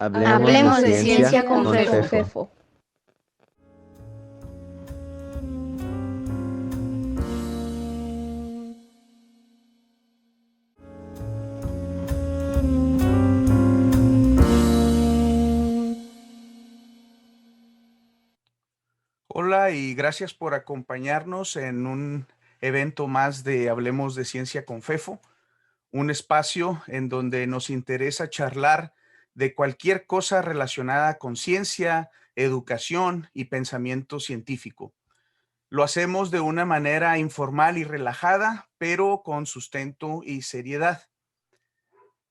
Hablemos de ciencia con Fefo. Hola y gracias por acompañarnos en un evento más de Hablemos de Ciencia con Fefo, un espacio en donde nos interesa charlar de cualquier cosa relacionada con ciencia, educación y pensamiento científico. Lo hacemos de una manera informal y relajada, pero con sustento y seriedad.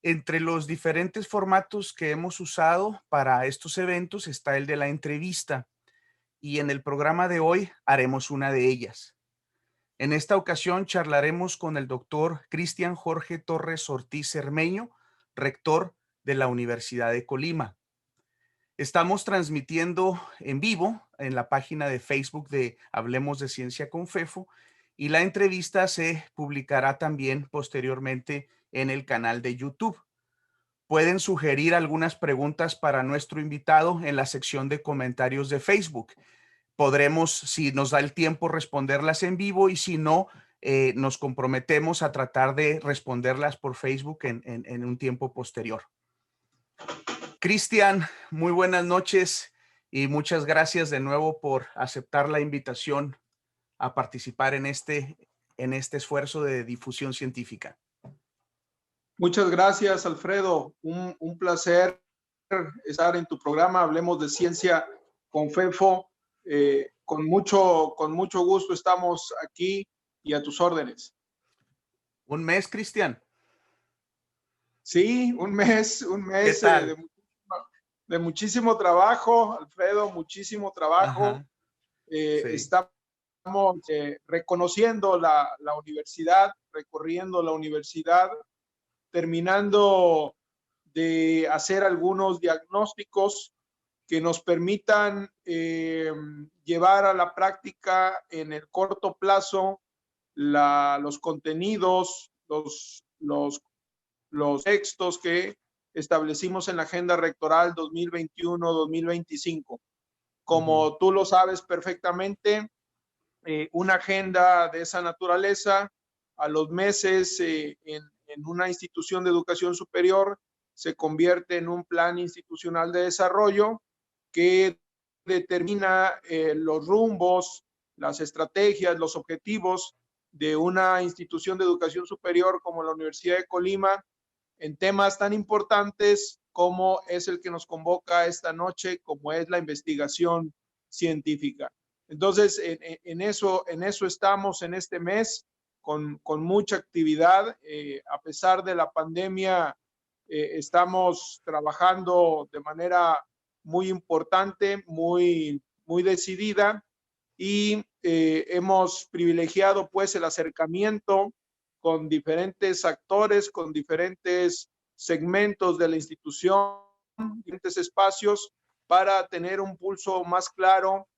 Entre los diferentes formatos que hemos usado para estos eventos está el de la entrevista, y en el programa de hoy haremos una de ellas. En esta ocasión charlaremos con el doctor Cristian Jorge Torres Ortiz Cermeño, rector de la Universidad de Colima. Estamos transmitiendo en vivo en la página de Facebook de Hablemos de Ciencia con Fefo, y la entrevista se publicará también posteriormente en el canal de YouTube. Pueden sugerir algunas preguntas para nuestro invitado en la sección de comentarios de Facebook. Podremos, si nos da el tiempo, responderlas en vivo, y si no, nos comprometemos a tratar de responderlas por Facebook en un tiempo posterior. Cristian, muy buenas noches y muchas gracias de nuevo por aceptar la invitación a participar en este esfuerzo de difusión científica. Muchas gracias, Alfredo. Un placer estar en tu programa. Hablemos de Ciencia con Fefo. Con mucho gusto estamos aquí y a tus órdenes. ¿Un mes, Cristian? Sí, un mes ¿Qué tal? De muchísimo trabajo, Alfredo, muchísimo trabajo. Sí. Estamos reconociendo la universidad, recorriendo la universidad, terminando de hacer algunos diagnósticos que nos permitan llevar a la práctica en el corto plazo los contenidos, los textos que establecimos en la Agenda Rectoral 2021-2025. Como tú lo sabes perfectamente, una agenda de esa naturaleza, a los meses en una institución de educación superior, se convierte en un plan institucional de desarrollo que determina los rumbos, las estrategias, los objetivos de una institución de educación superior como la Universidad de Colima en temas tan importantes como es el que nos convoca esta noche, como es la investigación científica. Entonces, en eso estamos en este mes, con mucha actividad. A pesar de la pandemia, estamos trabajando de manera muy importante, muy decidida, y hemos privilegiado pues el acercamiento con diferentes actores, con diferentes segmentos de la institución, diferentes espacios, para tener un pulso más claro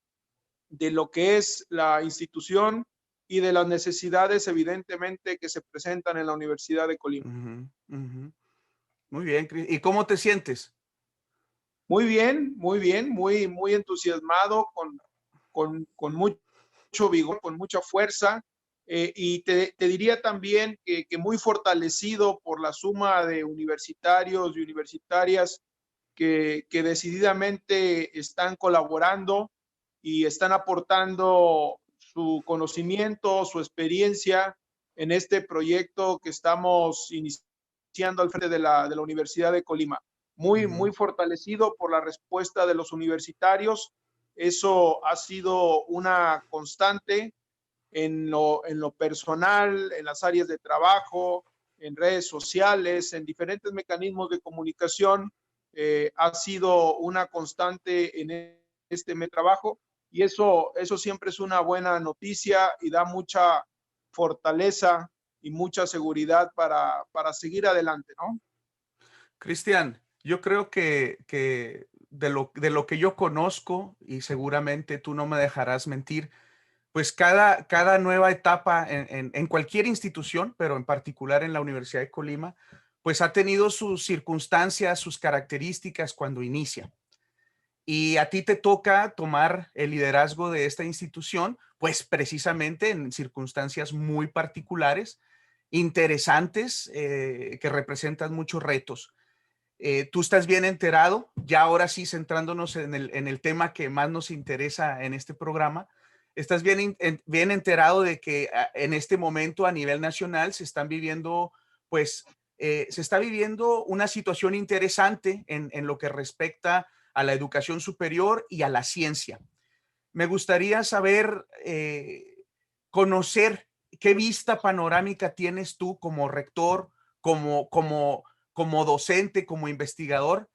de lo que es la institución y de las necesidades evidentemente que se presentan en la Universidad de Colima. Muy bien, ¿y cómo te sientes? Muy bien, muy entusiasmado, con mucho vigor, con mucha fuerza. Y te diría también que muy fortalecido por la suma de universitarios y universitarias que decididamente están colaborando y están aportando su conocimiento, su experiencia en este proyecto que estamos iniciando al frente de la Universidad de Colima. Muy fortalecido por la respuesta de los universitarios. Eso ha sido una constante en lo personal, en las áreas de trabajo, en redes sociales, en diferentes mecanismos de comunicación. Ha sido una constante en este trabajo, y eso siempre es una buena noticia y da mucha fortaleza y mucha seguridad para seguir adelante, ¿no? Cristian, yo creo que de lo que yo conozco, y seguramente tú no me dejarás mentir, pues cada nueva etapa en cualquier institución, pero en particular en la Universidad de Colima, pues ha tenido sus circunstancias, sus características cuando inicia. Y a ti te toca tomar el liderazgo de esta institución, pues precisamente en circunstancias muy particulares, interesantes, que representan muchos retos. Tú estás bien enterado, ya ahora sí centrándonos en el tema que más nos interesa en este programa, estás bien enterado de que en este momento a nivel nacional se están viviendo, pues, se está viviendo una situación interesante en lo que respecta a la educación superior y a la ciencia. Me gustaría saber, conocer qué vista panorámica tienes tú como rector, como docente, como investigador,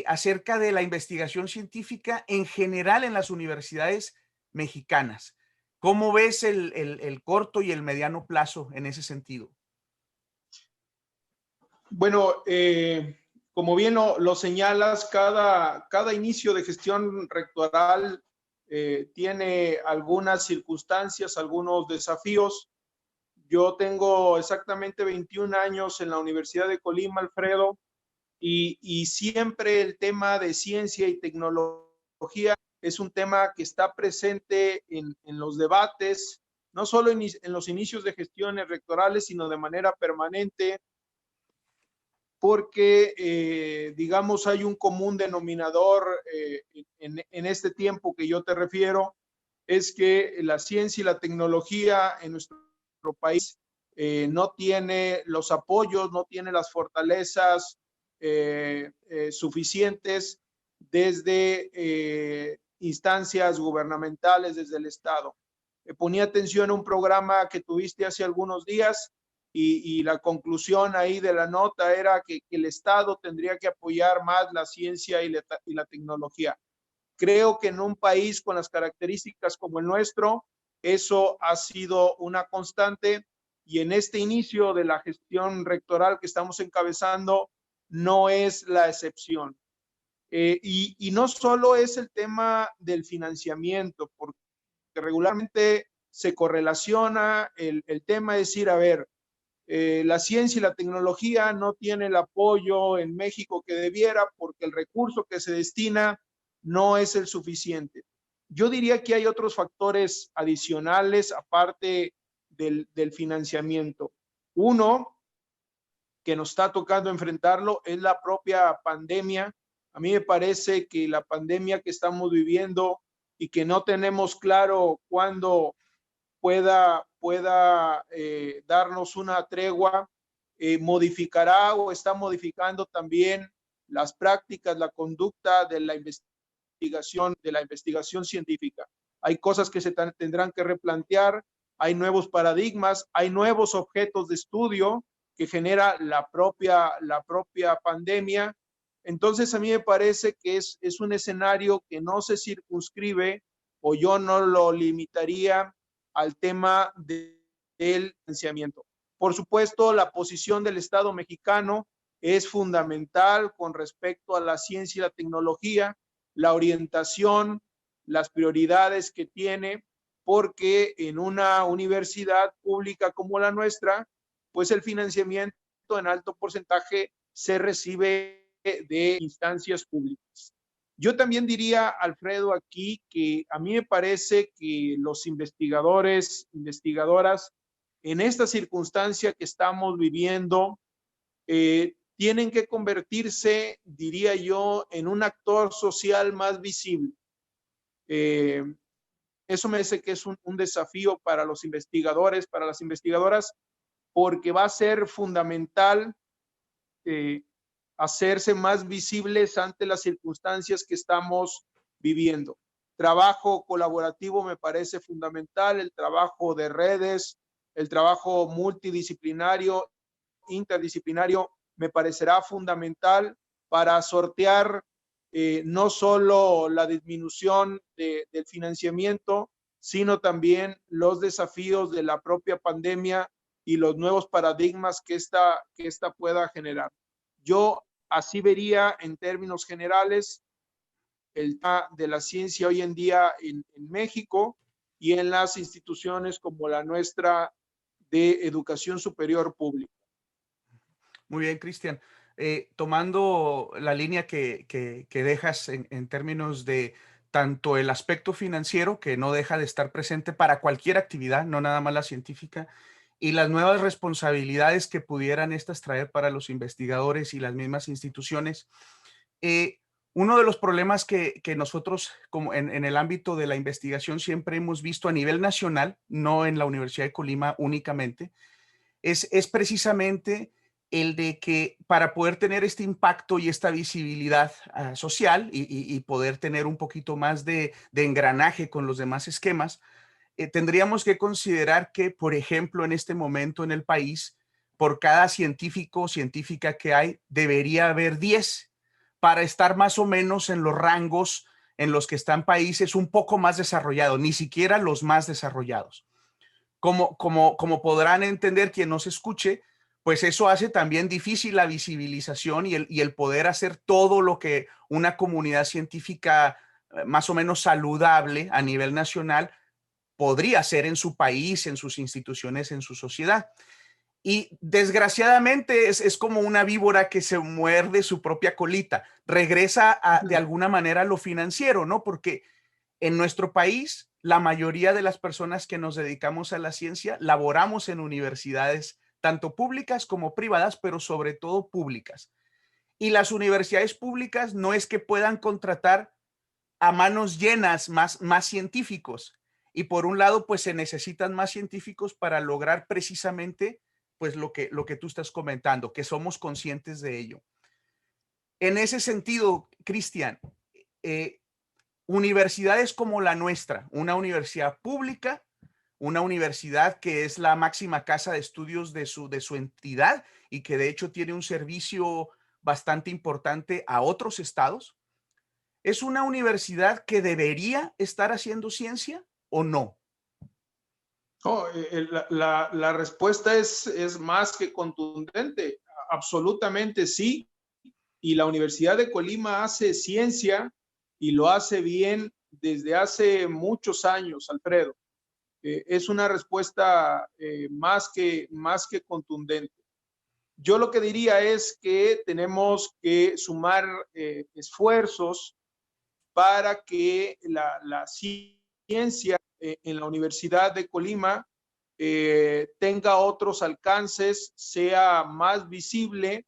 acerca de la investigación científica en general en las universidades mexicanas. ¿Cómo ves el corto y el mediano plazo en ese sentido? Bueno, como bien lo señalas, cada inicio de gestión rectoral tiene algunas circunstancias, algunos desafíos. Yo tengo exactamente 21 años en la Universidad de Colima, Alfredo, y siempre el tema de ciencia y tecnología es un tema que está presente en los debates, no solo en los inicios de gestiones rectorales, sino de manera permanente, porque, digamos, hay un común denominador en este tiempo que yo te refiero, es que la ciencia y la tecnología en nuestro país no tiene los apoyos, no tiene las fortalezas suficientes desde instancias gubernamentales, desde el Estado. Ponía atención a un programa que tuviste hace algunos días y la conclusión ahí de la nota era que el Estado tendría que apoyar más la ciencia y la tecnología. Creo que en un país con las características como el nuestro, eso ha sido una constante y en este inicio de la gestión rectoral que estamos encabezando no es la excepción. Y no solo es el tema del financiamiento, porque regularmente se correlaciona el tema de decir, a ver, la ciencia y la tecnología no tiene el apoyo en México que debiera porque el recurso que se destina no es el suficiente. Yo diría que hay otros factores adicionales aparte del financiamiento. Uno, que nos está tocando enfrentarlo, es la propia pandemia. A mí me parece que la pandemia que estamos viviendo y que no tenemos claro cuándo pueda darnos una tregua, modificará o está modificando también las prácticas, la conducta de la investigación científica. Hay cosas que se tendrán que replantear, hay nuevos paradigmas, hay nuevos objetos de estudio que genera la propia pandemia. Entonces a mí me parece que es un escenario que no se circunscribe o yo no lo limitaría al tema del financiamiento. Por supuesto, la posición del Estado mexicano es fundamental con respecto a la ciencia y la tecnología, la orientación, las prioridades que tiene, porque en una universidad pública como la nuestra, pues el financiamiento en alto porcentaje se recibe de instancias públicas. Yo también diría, Alfredo, aquí que a mí me parece que los investigadores, investigadoras, en esta circunstancia que estamos viviendo, tienen que convertirse, diría yo, en un actor social más visible. Eso me parece que es un desafío para los investigadores, para las investigadoras, porque va a ser fundamental hacerse más visibles ante las circunstancias que estamos viviendo. Trabajo colaborativo me parece fundamental, el trabajo de redes, el trabajo multidisciplinario, interdisciplinario, me parecerá fundamental para sortear no solo la disminución del financiamiento, sino también los desafíos de la propia pandemia y los nuevos paradigmas que esta pueda generar. Yo así vería en términos generales el tema de la ciencia hoy en día en México y en las instituciones como la nuestra de educación superior pública. Muy bien, Cristian. Tomando la línea que dejas en términos de tanto el aspecto financiero, que no deja de estar presente para cualquier actividad, no nada más la científica, y las nuevas responsabilidades que pudieran estas traer para los investigadores y las mismas instituciones. Eh, Uno de los problemas que nosotros, como en el ámbito de la investigación, siempre hemos visto a nivel nacional, no en la Universidad de Colima únicamente, es precisamente el de que para poder tener este impacto y esta visibilidad social y poder tener un poquito más de engranaje con los demás esquemas, tendríamos que considerar que, por ejemplo, en este momento en el país, por cada científico o científica que hay, debería haber 10 para estar más o menos en los rangos en los que están países un poco más desarrollados, ni siquiera los más desarrollados. Como podrán entender quien nos escuche, pues eso hace también difícil la visibilización y el poder hacer todo lo que una comunidad científica más o menos saludable a nivel nacional podría hacer en su país, en sus instituciones, en su sociedad. Y desgraciadamente es como una víbora que se muerde su propia colita, regresa de alguna manera a lo financiero, ¿no? Porque en nuestro país, la mayoría de las personas que nos dedicamos a la ciencia laboramos en universidades, tanto públicas como privadas, pero sobre todo públicas. Y las universidades públicas no es que puedan contratar a manos llenas más científicos. Y por un lado, pues se necesitan más científicos para lograr precisamente pues lo que tú estás comentando, que somos conscientes de ello. En ese sentido, Cristian, eh, universidades como la nuestra, una universidad pública, una universidad que es la máxima casa de estudios de su entidad y que de hecho tiene un servicio bastante importante a otros estados, ¿es una universidad que debería estar haciendo ciencia o no? No, la respuesta es más que contundente. Absolutamente sí. Y la Universidad de Colima hace ciencia y lo hace bien desde hace muchos años, Alfredo. Es una respuesta más que contundente. Yo lo que diría es que tenemos que sumar esfuerzos para que la ciencia en la Universidad de Colima tenga otros alcances, sea más visible,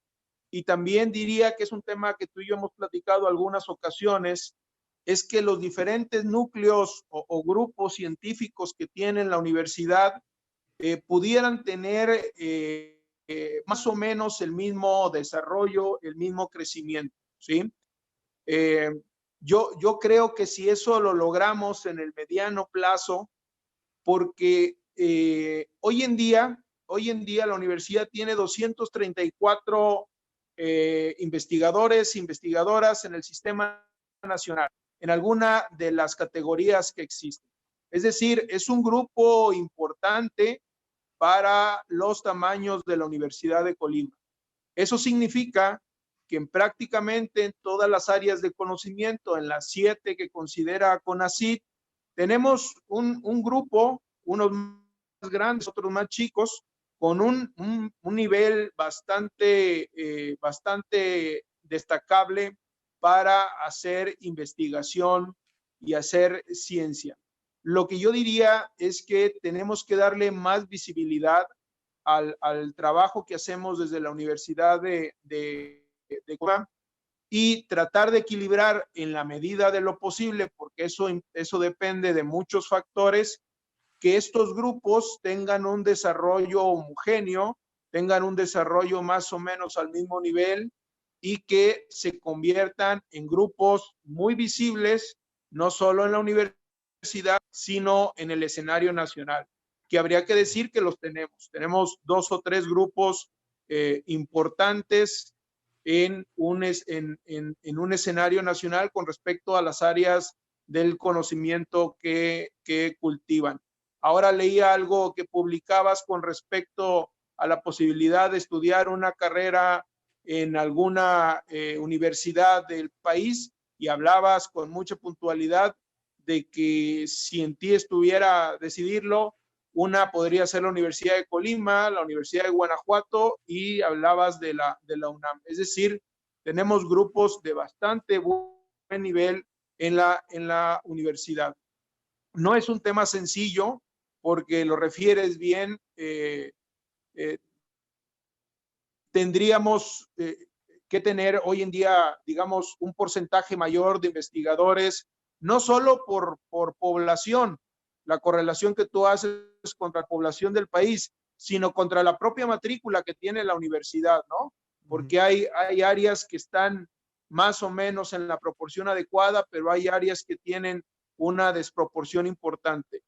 y también diría que es un tema que tú y yo hemos platicado algunas ocasiones, es que los diferentes núcleos o grupos científicos que tiene la universidad pudieran tener más o menos el mismo desarrollo, el mismo crecimiento, ¿sí? Eh, yo creo que si eso lo logramos en el mediano plazo, porque hoy en día la universidad tiene 234 investigadores, investigadoras en el sistema nacional, en alguna de las categorías que existen. Es decir, es un grupo importante para los tamaños de la Universidad de Colima. Eso significa que en prácticamente todas las áreas de conocimiento, en las 7 que considera CONACYT, tenemos un grupo, unos más grandes, otros más chicos, con un nivel bastante destacable para hacer investigación y hacer ciencia. Lo que yo diría es que tenemos que darle más visibilidad al trabajo que hacemos desde la Universidad de Cuba y tratar de equilibrar en la medida de lo posible, porque eso depende de muchos factores, que estos grupos tengan un desarrollo homogéneo, tengan un desarrollo más o menos al mismo nivel y que se conviertan en grupos muy visibles, no solo en la universidad, sino en el escenario nacional, que habría que decir que los tenemos. Tenemos 2 o 3 grupos importantes en un escenario nacional con respecto a las áreas del conocimiento que cultivan. Ahora leía algo que publicabas con respecto a la posibilidad de estudiar una carrera en alguna universidad del país y hablabas con mucha puntualidad de que si en ti estuviera decidirlo, Una podría ser la Universidad de Colima, la Universidad de Guanajuato y hablabas de la UNAM. Es decir, tenemos grupos de bastante buen nivel en la universidad. No es un tema sencillo porque lo refieres bien. Tendríamos que tener hoy en día, digamos, un porcentaje mayor de investigadores, no solo por población, la correlación que tú haces contra la población del país, sino contra la propia matrícula que tiene la universidad, ¿no? Porque hay áreas que están más o menos en la proporción adecuada, pero hay áreas que tienen una desproporción importante.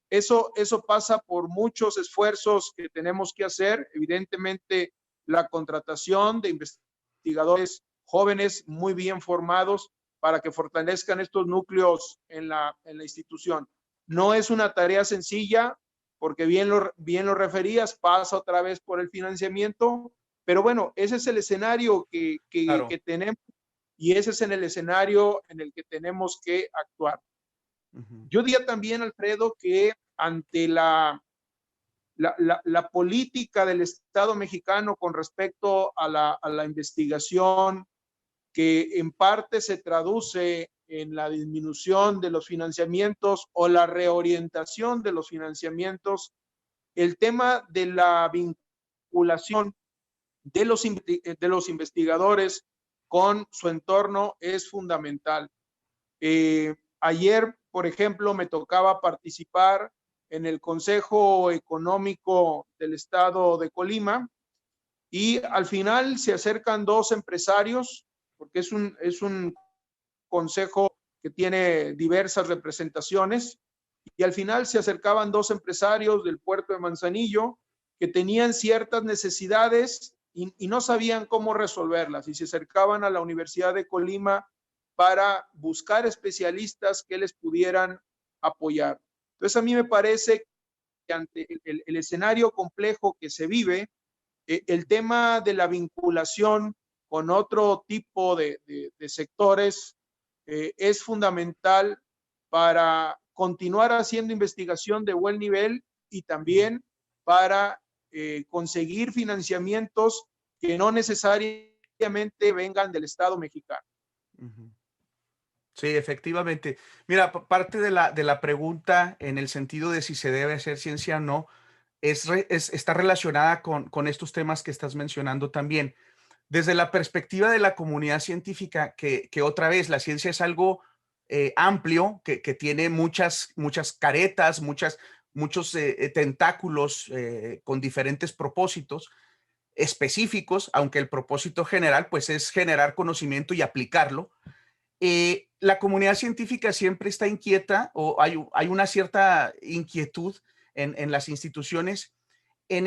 Eso pasa por muchos esfuerzos que tenemos que hacer. Evidentemente, la contratación de investigadores jóvenes muy bien formados para que fortalezcan estos núcleos en la institución. No es una tarea sencilla, porque bien lo referías, pasa otra vez por el financiamiento, pero bueno, ese es el escenario Claro. que tenemos y ese es el escenario en el que tenemos que actuar. Yo diría también, Alfredo, que ante la política del Estado mexicano con respecto a la investigación, que en parte se traduce en la disminución de los financiamientos o la reorientación de los financiamientos, el tema de la vinculación de los investigadores con su entorno es fundamental. Ayer, por ejemplo, me tocaba participar en el Consejo Económico del Estado de Colima y al final se acercan dos empresarios, porque es un consejo que tiene diversas representaciones, y al final se acercaban dos empresarios del puerto de Manzanillo que tenían ciertas necesidades y no sabían cómo resolverlas, y se acercaban a la Universidad de Colima para buscar especialistas que les pudieran apoyar. Entonces, a mí me parece que ante el escenario complejo que se vive, el tema de la vinculación con otro tipo de sectores es fundamental para continuar haciendo investigación de buen nivel y también para conseguir financiamientos que no necesariamente vengan del Estado mexicano. Sí, efectivamente. Mira, parte de la pregunta en el sentido de si se debe hacer ciencia o no, está relacionada con estos temas que estás mencionando también. Desde la perspectiva de la comunidad científica, que otra vez la ciencia es algo amplio, que tiene muchas caretas, muchos tentáculos con diferentes propósitos específicos, aunque el propósito general pues es generar conocimiento y aplicarlo. La comunidad científica siempre está inquieta, o hay una cierta inquietud en las instituciones en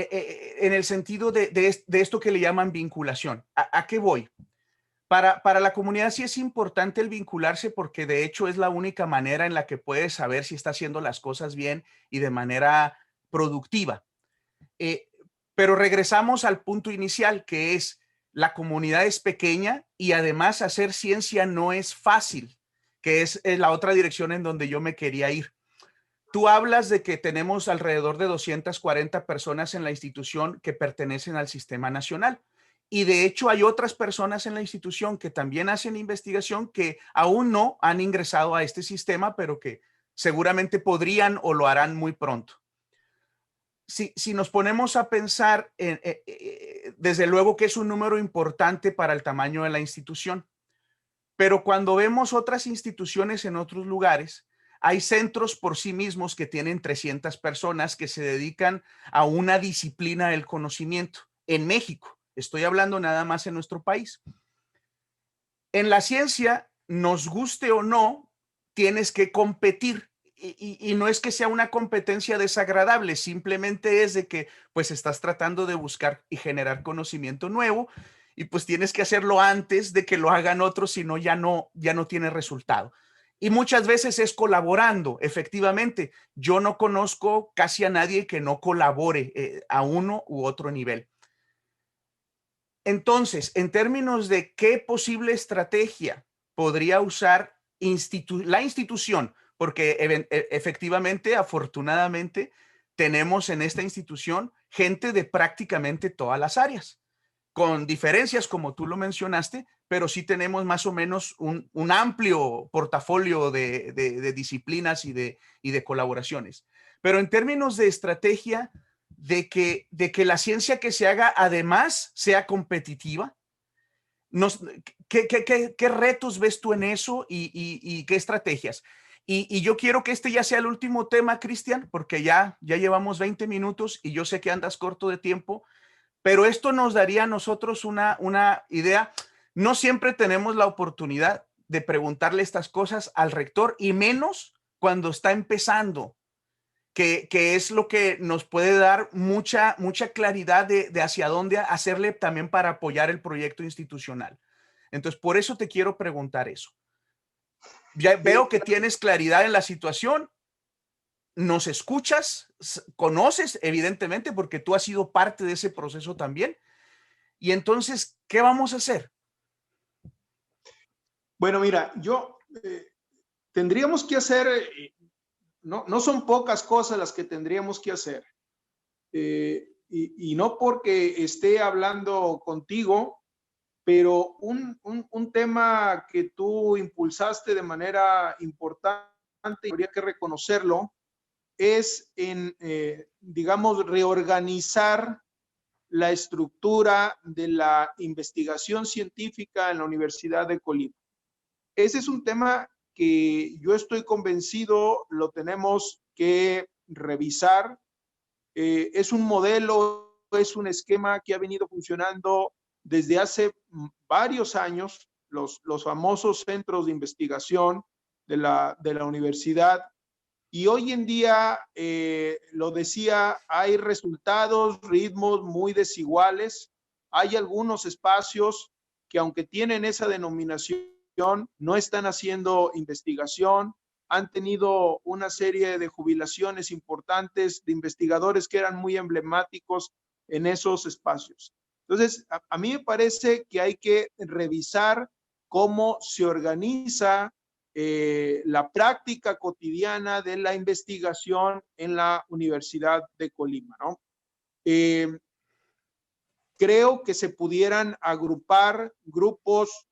el sentido de esto que le llaman vinculación. ¿A qué voy? Para la comunidad sí es importante el vincularse, porque de hecho es la única manera en la que puedes saber si está haciendo las cosas bien y de manera productiva. Pero regresamos al punto inicial, que es: la comunidad es pequeña y además hacer ciencia no es fácil, que es la otra dirección en donde yo me quería ir. Tú hablas de que tenemos alrededor de 240 personas en la institución que pertenecen al sistema nacional. Y de hecho hay otras personas en la institución que también hacen investigación que aún no han ingresado a este sistema, pero que seguramente podrían o lo harán muy pronto. Si nos ponemos a pensar, desde luego que es un número importante para el tamaño de la institución, pero cuando vemos otras instituciones en otros lugares, hay centros por sí mismos que tienen 300 personas que se dedican a una disciplina del conocimiento. En México, estoy hablando nada más en nuestro país. En la ciencia, nos guste o no, tienes que competir. Y no es que sea una competencia desagradable, simplemente es de que pues estás tratando de buscar y generar conocimiento nuevo, y pues tienes que hacerlo antes de que lo hagan otros, si no ya no tiene resultado. Y muchas veces es colaborando. Efectivamente, yo no conozco casi a nadie que no colabore a uno u otro nivel. Entonces, en términos de qué posible estrategia podría usar la institución, porque efectivamente, afortunadamente, tenemos en esta institución gente de prácticamente todas las áreas, con diferencias como tú lo mencionaste, pero sí tenemos más o menos un amplio portafolio de disciplinas y de colaboraciones. Pero en términos de estrategia, de que la ciencia que se haga además sea competitiva, ¿qué retos ves tú en eso y qué estrategias? Y yo quiero que este ya sea el último tema, Cristian, porque ya llevamos 20 minutos y yo sé que andas corto de tiempo, pero esto nos daría a nosotros una idea. No siempre tenemos la oportunidad de preguntarle estas cosas al rector y menos cuando está empezando, que es lo que nos puede dar mucha claridad de hacia dónde hacerle también para apoyar el proyecto institucional. Entonces, por eso te quiero preguntar eso. Ya veo que tienes claridad en la situación, nos escuchas, conoces evidentemente porque tú has sido parte de ese proceso también. Y entonces, ¿qué vamos a hacer? Bueno, mira, tendríamos que hacer, no son pocas cosas las que tendríamos que hacer. Y no porque esté hablando contigo, pero un tema que tú impulsaste de manera importante, y habría que reconocerlo, es digamos, reorganizar la estructura de la investigación científica en la Universidad de Colima. Ese es un tema que yo estoy convencido lo tenemos que revisar. Es un modelo, es un esquema que ha venido funcionando desde hace varios años, los famosos centros de investigación de la universidad. Y hoy en día, lo decía, hay resultados, ritmos muy desiguales. Hay algunos espacios que, aunque tienen esa denominación, no están haciendo investigación. Han tenido una serie de jubilaciones importantes de investigadores que eran muy emblemáticos en esos espacios. Entonces, a mí me parece que hay que revisar cómo se organiza la práctica cotidiana de la investigación en la Universidad de Colima, ¿no? Creo que se pudieran agrupar grupos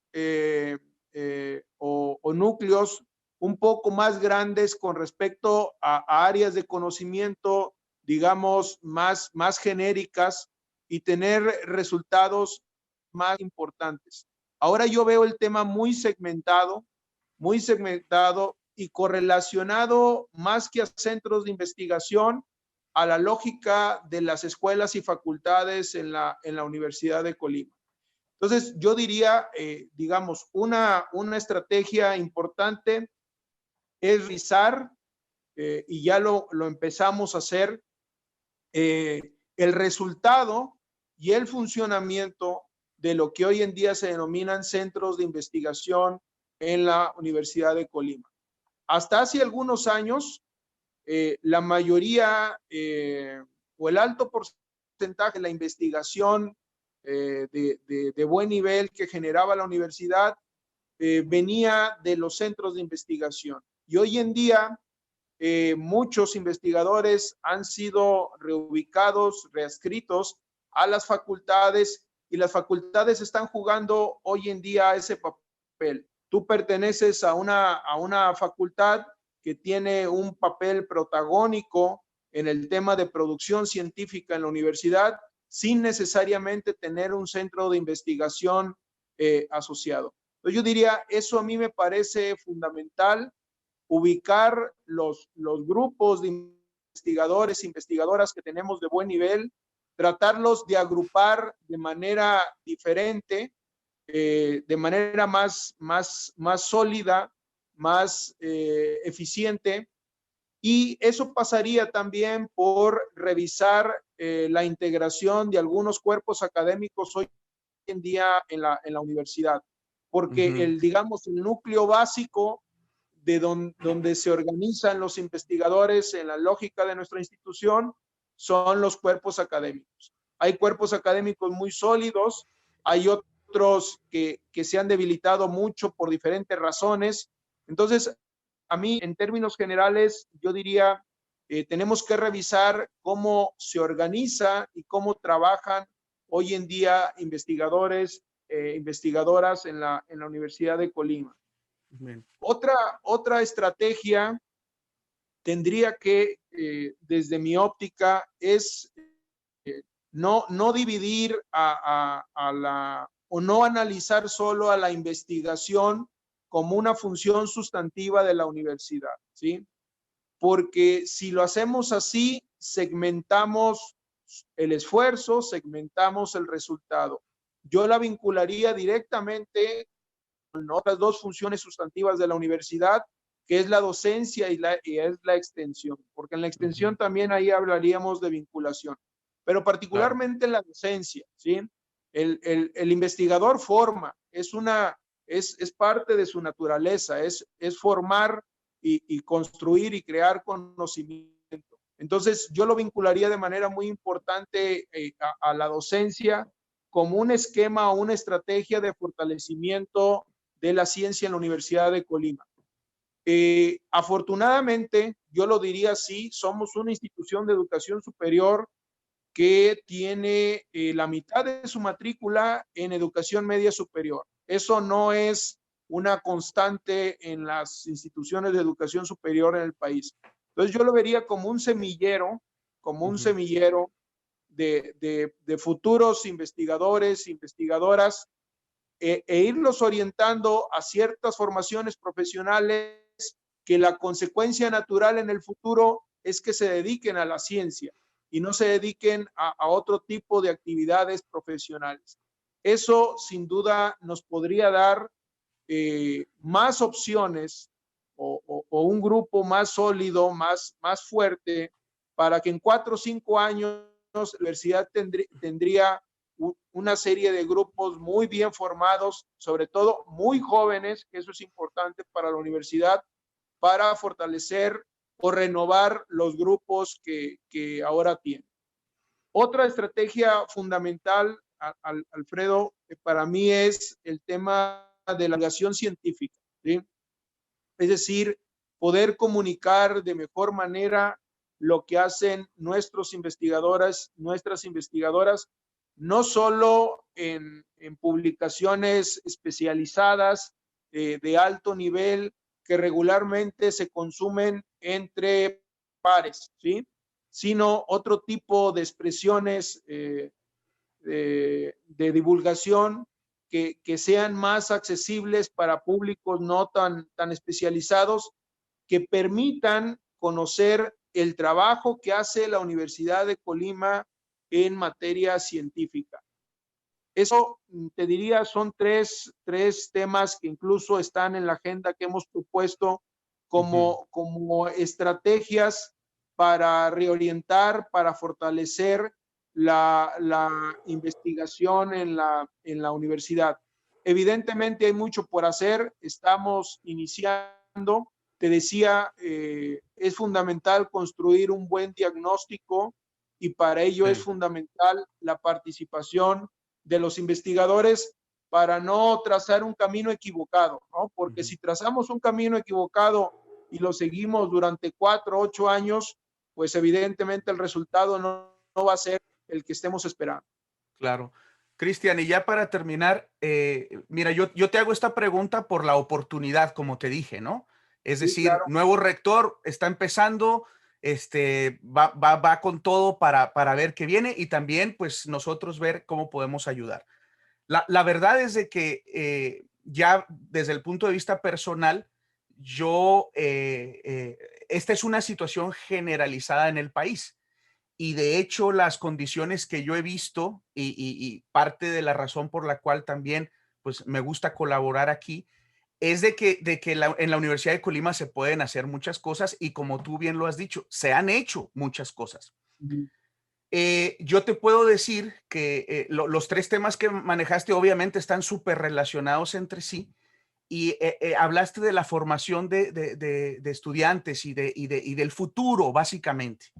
o núcleos un poco más grandes con respecto a áreas de conocimiento, digamos, más genéricas y tener resultados más importantes. Ahora yo veo el tema muy segmentado y correlacionado más que a centros de investigación, a la lógica de las escuelas y facultades en la Universidad de Colima. Entonces, yo diría, digamos, una estrategia importante es revisar, y ya lo empezamos a hacer, el resultado y el funcionamiento de lo que hoy en día se denominan centros de investigación en la Universidad de Colima. Hasta hace algunos años, la mayoría o el alto porcentaje de la investigación de buen nivel que generaba la universidad venía de los centros de investigación. Y hoy en día, muchos investigadores han sido reubicados, readscritos a las facultades, y las facultades están jugando hoy en día ese papel. Tú perteneces a una facultad que tiene un papel protagónico en el tema de producción científica en la universidad, sin necesariamente tener un centro de investigación asociado. Entonces yo diría, eso a mí me parece fundamental, ubicar los grupos de investigadores, investigadoras que tenemos de buen nivel, tratarlos de agrupar de manera diferente, de manera más sólida, más eficiente, y eso pasaría también por revisar la integración de algunos cuerpos académicos hoy en día en la universidad, porque digamos, el núcleo básico de donde se organizan los investigadores en la lógica de nuestra institución son los cuerpos académicos. Hay cuerpos académicos muy sólidos, hay otros que se han debilitado mucho por diferentes razones. Entonces, a mí, en términos generales, yo diría, tenemos que revisar cómo se organiza y cómo trabajan hoy en día investigadores, investigadoras en la Universidad de Colima. Bien. Otra estrategia tendría que, desde mi óptica, es no dividir o no analizar solo a la investigación como una función sustantiva de la universidad, ¿sí? Porque si lo hacemos así, segmentamos el esfuerzo, segmentamos el resultado. Yo la vincularía directamente con otras dos funciones sustantivas de la universidad, que es la docencia y es la extensión, porque en la extensión también ahí hablaríamos de vinculación, pero particularmente en la docencia, ¿sí? El investigador forma, es parte de su naturaleza, es formar y construir y crear conocimiento. Entonces, yo lo vincularía de manera muy importante a la docencia como un esquema o una estrategia de fortalecimiento de la ciencia en la Universidad de Colima. Afortunadamente, yo lo diría así, somos una institución de educación superior que tiene la mitad de su matrícula en educación media superior. Eso no es una constante en las instituciones de educación superior en el país. Entonces yo lo vería como un semillero, de futuros investigadores, investigadoras, e irlos orientando a ciertas formaciones profesionales que la consecuencia natural en el futuro es que se dediquen a la ciencia y no se dediquen a otro tipo de actividades profesionales. Eso sin duda nos podría dar más opciones o un grupo más sólido, más fuerte, para que en 4 o 5 años la universidad tendría una serie de grupos muy bien formados, sobre todo muy jóvenes, que eso es importante para la universidad, para fortalecer o renovar los grupos que ahora tiene. Otra estrategia fundamental, Alfredo, para mí es el tema de la divulgación científica, ¿sí? Es decir, poder comunicar de mejor manera lo que hacen nuestras investigadoras, no solo en publicaciones especializadas de alto nivel que regularmente se consumen entre pares, ¿sí? Sino otro tipo de expresiones de divulgación que sean más accesibles para públicos no tan especializados, que permitan conocer el trabajo que hace la Universidad de Colima en materia científica. Eso, te diría, son tres temas que incluso están en la agenda que hemos propuesto como estrategias para reorientar, para fortalecer la investigación en la universidad. Evidentemente hay mucho por hacer, estamos iniciando. Te decía, es fundamental construir un buen diagnóstico y para ello es fundamental la participación de los investigadores para no trazar un camino equivocado, ¿no? Porque si trazamos un camino equivocado y lo seguimos durante 4 o 8 años, pues evidentemente el resultado no va a ser el que estemos esperando. Claro. Cristian, y ya para terminar, mira, yo te hago esta pregunta por la oportunidad, como te dije, ¿no? Es Sí, decir, claro. nuevo rector, está empezando, va con todo para ver qué viene y también, pues, nosotros ver cómo podemos ayudar. La verdad es de que ya desde el punto de vista personal, esta es una situación generalizada en el país. Y de hecho, las condiciones que yo he visto y parte de la razón por la cual también pues, me gusta colaborar aquí es de que en la Universidad de Colima se pueden hacer muchas cosas y como tú bien lo has dicho, se han hecho muchas cosas. Yo te puedo decir que los 3 temas que manejaste obviamente están súper relacionados entre sí y hablaste de la formación de estudiantes y del futuro, básicamente.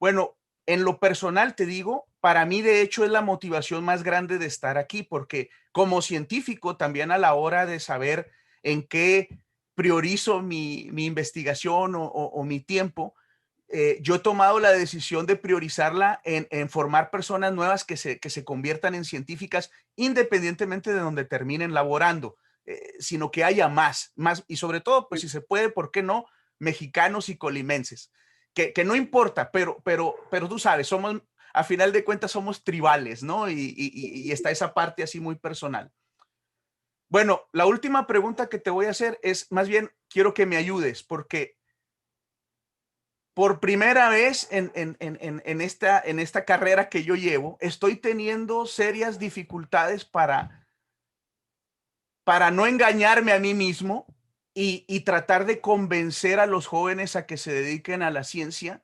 Bueno, en lo personal te digo, para mí de hecho es la motivación más grande de estar aquí, porque como científico también a la hora de saber en qué priorizo mi investigación o mi tiempo, yo he tomado la decisión de priorizarla en formar personas nuevas que se conviertan en científicas independientemente de donde terminen laborando, sino que haya más, y sobre todo, pues si se puede, ¿por qué no? Mexicanos y colimenses, que no importa, pero tú sabes, somos, a final de cuentas somos tribales, ¿no? Y está esa parte así muy personal. Bueno, la última pregunta que te voy a hacer es, más bien, quiero que me ayudes, porque por primera vez en esta carrera que yo llevo, estoy teniendo serias dificultades para no engañarme a mí mismo y tratar de convencer a los jóvenes a que se dediquen a la ciencia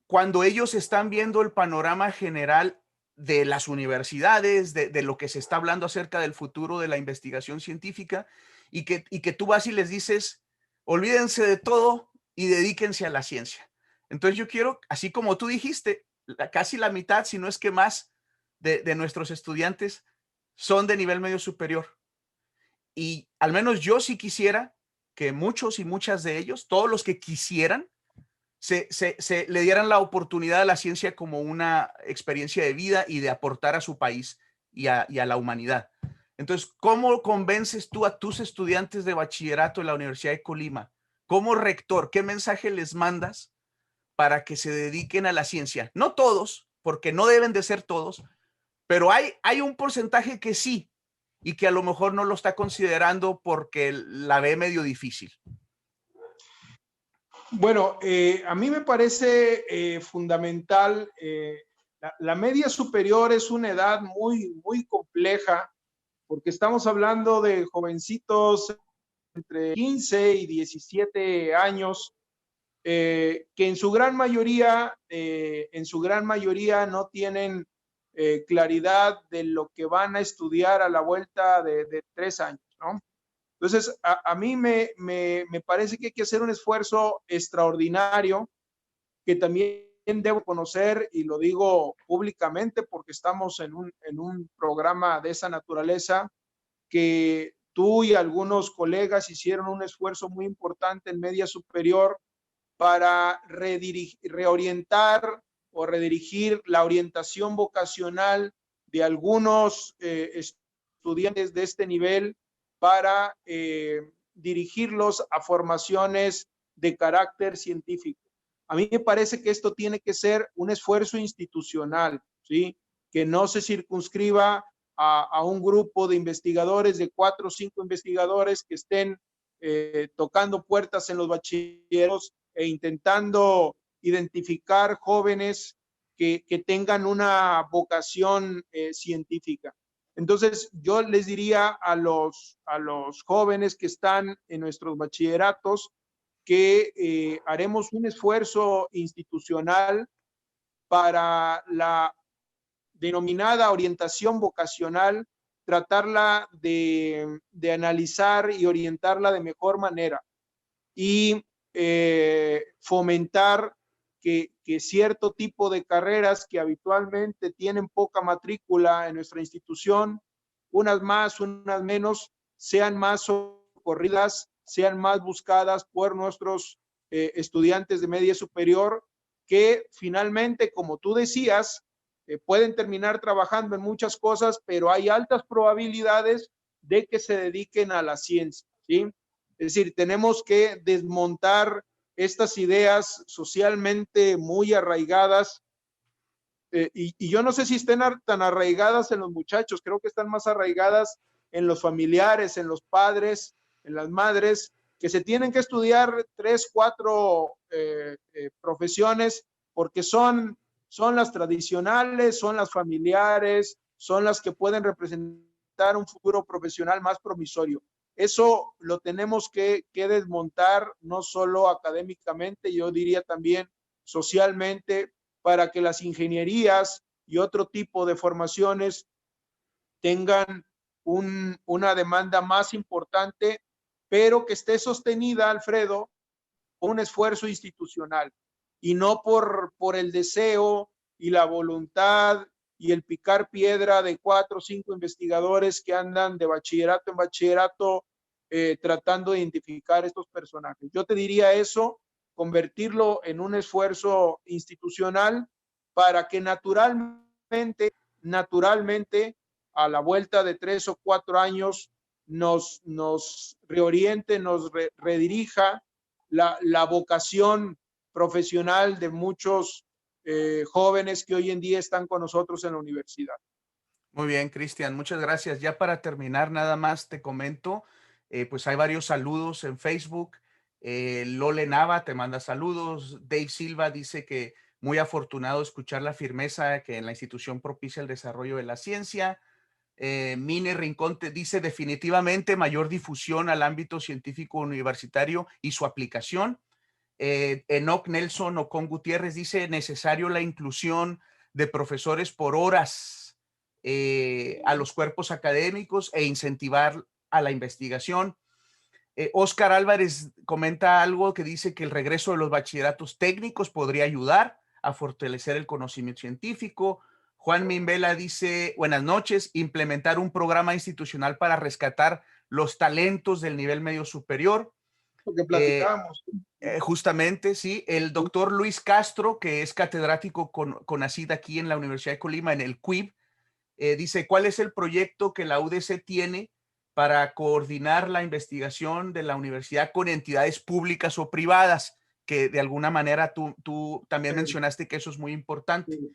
cuando ellos están viendo el panorama general de las universidades, de lo que se está hablando acerca del futuro de la investigación científica, y que tú vas y les dices, olvídense de todo y dedíquense a la ciencia. Entonces yo quiero, así como tú dijiste, casi la mitad, si no es que más, de nuestros estudiantes son de nivel medio superior. Y al menos yo sí quisiera que muchos y muchas de ellos, todos los que quisieran, se le dieran la oportunidad a la ciencia como una experiencia de vida y de aportar a su país y a la humanidad. Entonces, ¿cómo convences tú a tus estudiantes de bachillerato en la Universidad de Colima? Como rector, ¿qué mensaje les mandas para que se dediquen a la ciencia? No todos, porque no deben de ser todos, pero hay un porcentaje que sí, y que a lo mejor no lo está considerando porque la ve medio difícil. Bueno, a mí me parece fundamental. La media superior es una edad muy, muy compleja, porque estamos hablando de jovencitos entre 15 y 17 años, que en su gran mayoría no tienen claridad de lo que van a estudiar a la vuelta de 3 años, ¿no? Entonces, a mí me parece que hay que hacer un esfuerzo extraordinario, que también debo conocer, y lo digo públicamente porque estamos en un programa de esa naturaleza, que tú y algunos colegas hicieron un esfuerzo muy importante en media superior para reorientar o redirigir la orientación vocacional de algunos estudiantes de este nivel para dirigirlos a formaciones de carácter científico. A mí me parece que esto tiene que ser un esfuerzo institucional, ¿sí? Que no se circunscriba a un grupo de investigadores, de 4 o 5 investigadores que estén tocando puertas en los bachilleros e intentando identificar jóvenes que tengan una vocación científica. Entonces, yo les diría a los jóvenes que están en nuestros bachilleratos que haremos un esfuerzo institucional para la denominada orientación vocacional, tratarla de analizar y orientarla de mejor manera, y fomentar que cierto tipo de carreras que habitualmente tienen poca matrícula en nuestra institución, unas más, unas menos, sean más socorridas, sean más buscadas por nuestros estudiantes de media superior, que finalmente, como tú decías, pueden terminar trabajando en muchas cosas, pero hay altas probabilidades de que se dediquen a la ciencia, ¿sí? Es decir, tenemos que desmontar estas ideas socialmente muy arraigadas, y yo no sé si estén tan arraigadas en los muchachos, creo que están más arraigadas en los familiares, en los padres, en las madres, que se tienen que estudiar 3, 4 profesiones porque son las tradicionales, son las familiares, son las que pueden representar un futuro profesional más promisorio. Eso lo tenemos que desmontar, no solo académicamente, yo diría también socialmente, para que las ingenierías y otro tipo de formaciones tengan una demanda más importante, pero que esté sostenida, Alfredo, por un esfuerzo institucional y no por el deseo y la voluntad y el picar piedra de 4 o 5 investigadores que andan de bachillerato en bachillerato tratando de identificar estos personajes. Yo te diría eso, convertirlo en un esfuerzo institucional para que naturalmente, a la vuelta de 3 o 4 años, nos reoriente, nos redirija la vocación profesional de muchos jóvenes que hoy en día están con nosotros en la universidad. Muy bien, Cristian, muchas gracias. Ya para terminar, nada más te comento, pues hay varios saludos en Facebook. Lole Nava te manda saludos. Dave Silva dice que muy afortunado escuchar la firmeza que en la institución propicia el desarrollo de la ciencia. Mine Rincón te dice definitivamente mayor difusión al ámbito científico universitario y su aplicación. Enoch Nelson Ocon Gutiérrez dice necesario la inclusión de profesores por horas a los cuerpos académicos e incentivar a la investigación. Oscar Álvarez comenta algo que dice que el regreso de los bachilleratos técnicos podría ayudar a fortalecer el conocimiento científico. Juan Mimbela dice, buenas noches, implementar un programa institucional para rescatar los talentos del nivel medio superior. Lo que platicábamos. Justamente, sí. El doctor Luis Castro, que es catedrático con ACID aquí en la Universidad de Colima, en el CUIB, dice, ¿cuál es el proyecto que la UDC tiene para coordinar la investigación de la universidad con entidades públicas o privadas? Que de alguna manera tú también mencionaste que eso es muy importante. Sí.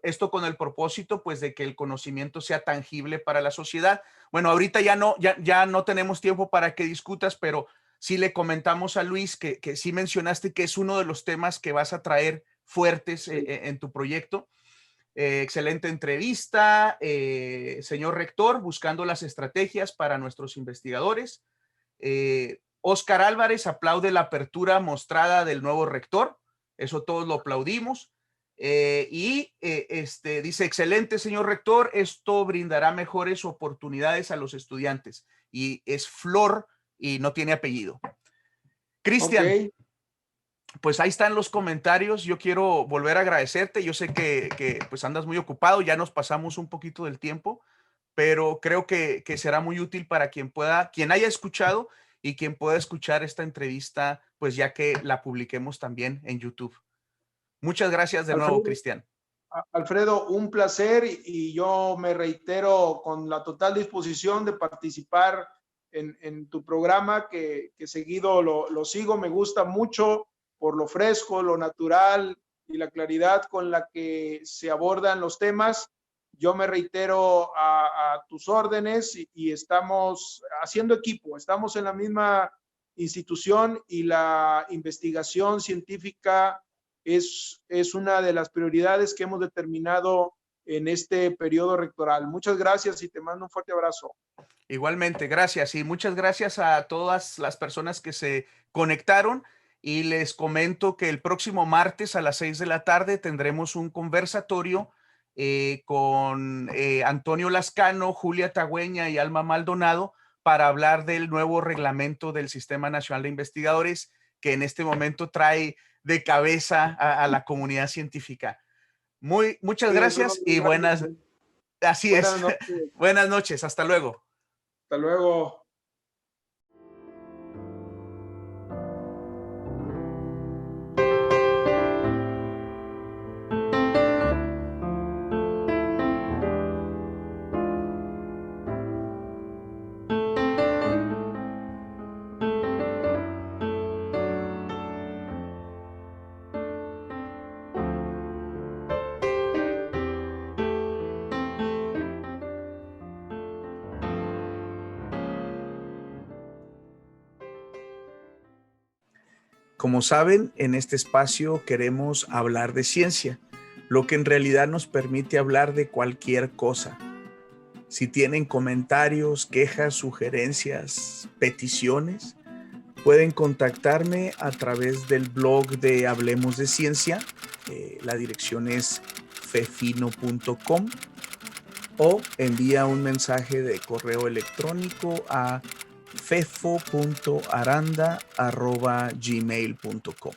Esto con el propósito, pues, de que el conocimiento sea tangible para la sociedad. Bueno, ahorita ya no tenemos tiempo para que discutas, pero sí le comentamos a Luis que sí mencionaste que es uno de los temas que vas a traer fuertes en tu proyecto. Excelente entrevista, señor rector, buscando las estrategias para nuestros investigadores. Oscar Álvarez aplaude la apertura mostrada del nuevo rector, eso todos lo aplaudimos. Dice, excelente, señor rector, esto brindará mejores oportunidades a los estudiantes. Y es Flor y no tiene apellido. Cristian, Okay. pues ahí están los comentarios. Yo quiero volver a agradecerte. Yo sé que pues andas muy ocupado, ya nos pasamos un poquito del tiempo, pero creo que será muy útil para quien haya escuchado y quien pueda escuchar esta entrevista, pues ya que la publiquemos también en YouTube. Muchas gracias de nuevo, Cristian. Alfredo, un placer y yo me reitero con la total disposición de participar en tu programa que seguido lo sigo, me gusta mucho por lo fresco, lo natural y la claridad con la que se abordan los temas. Yo me reitero a tus órdenes y estamos haciendo equipo, estamos en la misma institución y la investigación científica es una de las prioridades que hemos determinado en este periodo rectoral. Muchas gracias y te mando un fuerte abrazo. Igualmente, gracias y muchas gracias a todas las personas que se conectaron y les comento que el próximo martes a las 6 de la tarde tendremos un conversatorio con Antonio Lascano, Julia Tagüeña y Alma Maldonado para hablar del nuevo reglamento del Sistema Nacional de Investigadores que en este momento trae de cabeza a la comunidad científica. Muchas gracias y buenas noches. Buenas noches, hasta luego. Hasta luego. Como saben, en este espacio queremos hablar de ciencia, lo que en realidad nos permite hablar de cualquier cosa. Si tienen comentarios, quejas, sugerencias, peticiones, pueden contactarme a través del blog de Hablemos de Ciencia. La dirección es fefino.com o envía un mensaje de correo electrónico a fefo.aranda@gmail.com.